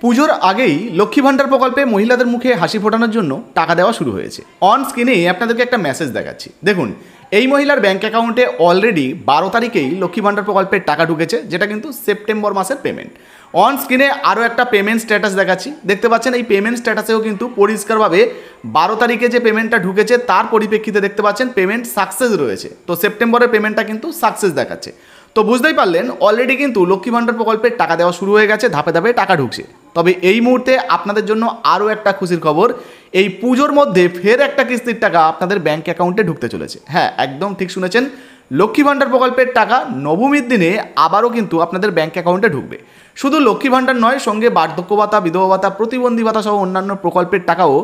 পুজোর আগেই লক্ষ্মী ভাণ্ডার প্রকল্পে মহিলাদের মুখে হাসি ফোটানোর জন্য টাকা দেওয়া শুরু হয়েছে। অন স্ক্রিনে আপনাদেরকে একটা মেসেজ দেখাচ্ছি, দেখুন এই মহিলার ব্যাঙ্ক অ্যাকাউন্টে অলরেডি 12 তারিখেই লক্ষ্মী ভাণ্ডার প্রকল্পের টাকা ঢুকেছে, যেটা কিন্তু সেপ্টেম্বর মাসের পেমেন্ট। অন স্ক্রিনে আরও একটা পেমেন্ট স্ট্যাটাস দেখাচ্ছি, দেখতে পাচ্ছেন এই পেমেন্ট স্ট্যাটাসেও কিন্তু পরিষ্কারভাবে 12 তারিখে যে পেমেন্টটা ঢুকেছে তার পরিপ্রেক্ষিতে দেখতে পাচ্ছেন পেমেন্ট সাকসেস রয়েছে। তো সেপ্টেম্বরের পেমেন্টটা কিন্তু সাকসেস দেখাচ্ছে। তো বুঝতেই পারলেন অলরেডি কিন্তু লক্ষ্মী ভাণ্ডার প্রকল্পের টাকা দেওয়া শুরু হয়ে গেছে, ধাপে ধাপে টাকা ঢুকছে। তবে এই মুহূর্তে আপনাদের জন্য আরও একটা খুশির খবর, এই পুজোর মধ্যে ফের একটা কিস্তির টাকা আপনাদের ব্যাঙ্ক অ্যাকাউন্টে ঢুকতে চলেছে। হ্যাঁ, একদম ঠিক শুনেছেন, লক্ষ্মী ভাণ্ডার প্রকল্পের টাকা নবমীর দিনে আবারও কিন্তু আপনাদের ব্যাঙ্ক অ্যাকাউন্টে ঢুকবে। শুধু লক্ষ্মী ভাণ্ডার নয়, সঙ্গে বার্ধক্য ভাতা, বিধবা ভাতা, প্রতিবন্ধী ভাতা সহ অন্যান্য প্রকল্পের টাকাও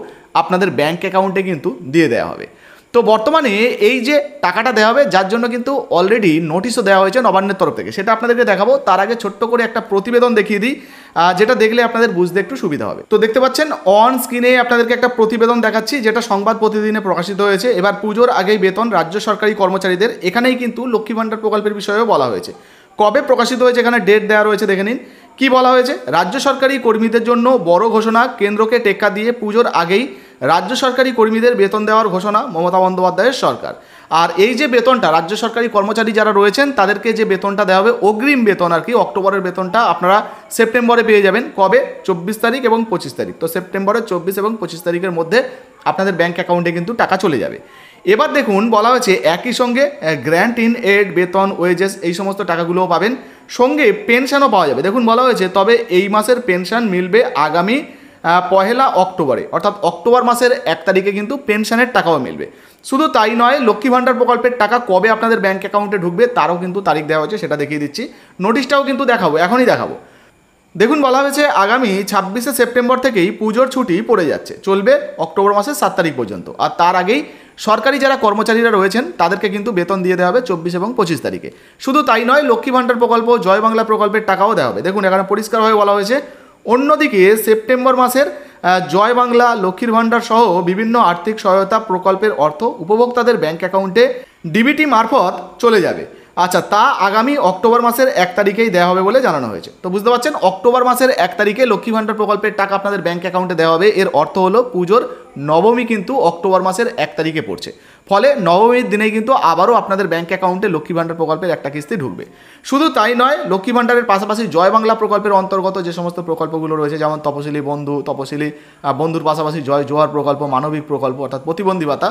আপনাদের ব্যাঙ্ক অ্যাকাউন্টে কিন্তু দিয়ে দেওয়া হবে। তো বর্তমানে এই যে টাকাটা দেওয়া হবে, যার জন্য কিন্তু অলরেডি নোটিশও দেওয়া হয়েছে নবান্নের তরফ থেকে, সেটা আপনাদেরকে দেখাবো। তার আগে ছোট্ট করে একটা প্রতিবেদন দেখিয়ে দিই, যেটা দেখলে আপনাদের বুঝতে একটু সুবিধা হবে। তো দেখতে পাচ্ছেন অন স্ক্রিনে আপনাদেরকে একটা প্রতিবেদন দেখাচ্ছি, যেটা সংবাদ প্রতিদিনে প্রকাশিত হয়েছে। এবার পুজোর আগেই বেতন রাজ্য সরকারি কর্মচারীদের, এখানেই কিন্তু লক্ষ্মী ভাণ্ডার প্রকল্পের বিষয়েও বলা হয়েছে। কবে প্রকাশিত হয়েছে এখানে ডেট দেওয়া রয়েছে, দেখে নিন কি বলা হয়েছে। রাজ্য সরকারি কর্মীদের জন্য বড় ঘোষণা, কেন্দ্রকে টেক্কা দিয়ে পুজোর আগেই রাজ্য সরকারি কর্মীদের বেতন দেওয়ার ঘোষণা মমতা বন্দ্যোপাধ্যায়ের সরকার। আর এই যে বেতনটা রাজ্য সরকারি কর্মচারী যারা রয়েছেন তাদেরকে যে বেতনটা দেওয়া হবে, অগ্রিম বেতন আর কি, অক্টোবরের বেতনটা আপনারা সেপ্টেম্বরে পেয়ে যাবেন। কবে? 24 তারিখ এবং 25 তারিখ। তো সেপ্টেম্বরের 24 এবং 25 তারিখের মধ্যে আপনাদের ব্যাঙ্ক অ্যাকাউন্টে কিন্তু টাকা চলে যাবে। এবার দেখুন বলা হয়েছে একই সঙ্গে গ্র্যান্ট ইন এড, বেতন, ওয়েজেস এই সমস্ত টাকাগুলোও পাবেন, সঙ্গে পেনশনও পাওয়া যাবে। দেখুন বলা হয়েছে তবে এই মাসের পেনশন মিলবে আগামী 1 অক্টোবরে, অর্থাৎ অক্টোবর মাসের 1 তারিখে কিন্তু পেনশনের টাকাও মিলবে। শুধু তাই নয়, লক্ষ্মী ভাণ্ডার প্রকল্পের টাকা কবে আপনাদের ব্যাঙ্ক অ্যাকাউন্টে ঢুকবে তারও কিন্তু তারিখ দেওয়া হয়েছে, সেটা দেখিয়ে দিচ্ছি। নোটিশটাও কিন্তু দেখাবো, এখনই দেখাবো। দেখুন বলা হয়েছে আগামী 26শে সেপ্টেম্বর থেকেই পুজোর ছুটি পড়ে যাচ্ছে, চলবে অক্টোবর মাসের 7 তারিখ পর্যন্ত। আর তার আগেই সরকারি যারা কর্মচারীরা রয়েছেন তাদেরকে কিন্তু বেতন দিয়ে দেওয়া হবে 24 এবং 25 তারিখে। শুধু তাই নয়, লক্ষ্মী ভাণ্ডার প্রকল্প, জয় বাংলা প্রকল্পের টাকাও দেওয়া হবে। দেখুন এখানে পরিষ্কারভাবে বলা হয়েছে। অন্যদিকে সেপ্টেম্বর মাসের জয় বাংলা, লক্ষ্মীর ভাণ্ডার সহ বিভিন্ন আর্থিক সহায়তা প্রকল্পের অর্থ উপভোক্তাদের ব্যাঙ্ক অ্যাকাউন্টে ডিবিটি মারফত চলে যাবে। আচ্ছা, তা আগামী অক্টোবর মাসের 1 তারিখেই দেওয়া হবে বলে জানানো হয়েছে। তো বুঝতে পারছেন, অক্টোবর মাসের 1 তারিখে লক্ষ্মী ভাণ্ডার প্রকল্পের টাকা আপনাদের ব্যাঙ্ক অ্যাকাউন্টে দেওয়া হবে। এর অর্থ হলো পুজোর নবমী কিন্তু অক্টোবর মাসের 1 তারিখে পড়ছে, ফলে নবমীর দিনেই কিন্তু আবারও আপনাদের ব্যাঙ্ক অ্যাকাউন্টে লক্ষ্মী ভাণ্ডার প্রকল্পের একটা কিস্তি ঢুকবে। শুধু তাই নয়, লক্ষ্মী ভাণ্ডারের পাশাপাশি জয় বাংলা প্রকল্পের অন্তর্গত যে সমস্ত প্রকল্পগুলো রয়েছে, যেমন তপশিলি বন্ধু, তপশিলি বন্ধুর পাশাপাশি জয় জোহার প্রকল্প, মানবিক প্রকল্প অর্থাৎ প্রতিবন্ধী ভাতা,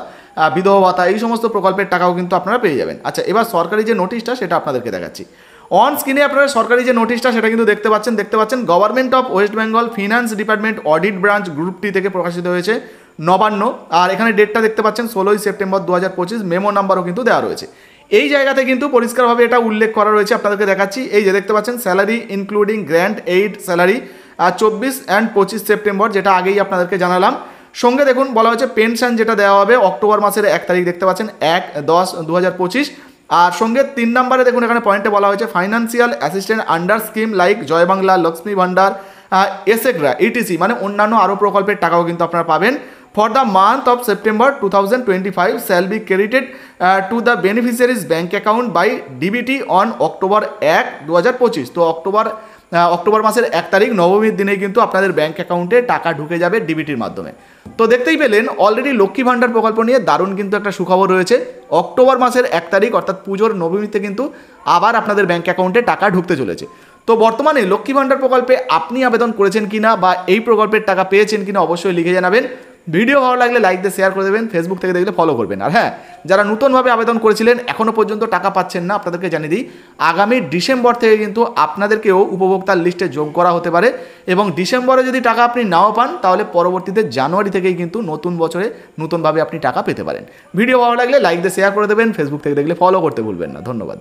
বিধবা ভাতা, এই সমস্ত প্রকল্পের টাকাও কিন্তু আপনারা পেয়ে যাবেন। আচ্ছা, এবার সরকারি যে নোটিশটা সেটা আপনাদেরকে দেখাচ্ছি। অন স্ক্রিনে আপনারা সরকারি যে নোটিশটা সেটা কিন্তু দেখতে পাচ্ছেন government of West Bengal finance department audit branch group T থেকে প্রকাশিত হয়েছে নবান্ন। আর এখানে ডেটটা দেখতে পাচ্ছেন 16 সেপ্টেম্বর 2025, মেমো নাম্বারও কিন্তু দেওয়া রয়েছে। এই জায়গাতে কিন্তু পরিষ্কারভাবে এটা উল্লেখ করা রয়েছে, আপনাদেরকে দেখাচ্ছি। এই যে দেখতে পাচ্ছেন salary including grant aid salary 24 and 25 September, যেটা আগেই আপনাদেরকে জানালাম। সঙ্গে দেখুন বলা হয়েছে পেনশন যেটা দেওয়া হবে অক্টোবর মাসের 1 তারিখ, দেখতে পাচ্ছেন 1/10/2025। আর সঙ্গে 3 নম্বরে দেখুন এখানে পয়েন্টে বলা হয়েছে financial assistant under scheme like Joy Bangla, Lakshmi Bhandar, এসেগ্রা, ইটিসি, মানে অন্যান্য আরও প্রকল্পের টাকাও কিন্তু আপনারা পাবেন। For the month of September 2025 shall be credited to the beneficiaries bank account by DBT on October 1, 2025। তো অক্টোবর মাসের 1 তারিখ নবমীর দিনেই কিন্তু আপনাদের ব্যাঙ্ক অ্যাকাউন্টে টাকা ঢুকে যাবে ডিবিটির মাধ্যমে। তো দেখতেই পেলেন অলরেডি লক্ষ্মী ভাণ্ডার প্রকল্প নিয়ে দারুণ কিন্তু একটা সুখবর রয়েছে। অক্টোবর মাসের 1 তারিখ অর্থাৎ পুজোর নবমীতে কিন্তু আবার আপনাদের ব্যাঙ্ক অ্যাকাউন্টে টাকা ঢুকতে চলেছে। তো বর্তমানে লক্ষ্মী ভাণ্ডার প্রকল্পে আপনি আবেদন করেছেন কিনা বা এই প্রকল্পের টাকা পেয়েছেন কিনা অবশ্যই লিখে জানাবেন। ভিডিও ভালো লাগলে লাইক দিয়ে শেয়ার করে দেবেন, ফেসবুক থেকে দেখলে ফলো করবেন। আর হ্যাঁ, যারা নতুনভাবে আবেদন করেছিলেন এখনও পর্যন্ত টাকা পাচ্ছেন না, আপনাদেরকে জানিয়ে দিই আগামী ডিসেম্বর থেকে কিন্তু আপনাদেরকেও উপভোক্তার লিস্টে যোগ করা হতে পারে। এবং ডিসেম্বরে যদি টাকা আপনি নাও পান তাহলে পরবর্তীতে জানুয়ারি থেকেই কিন্তু নতুন বছরে নতুনভাবে আপনি টাকা পেতে পারেন। ভিডিও ভালো লাগলে লাইক দিয়ে শেয়ার করে দেবেন, ফেসবুক থেকে দেখলে ফলো করতে ভুলবেন না। ধন্যবাদ।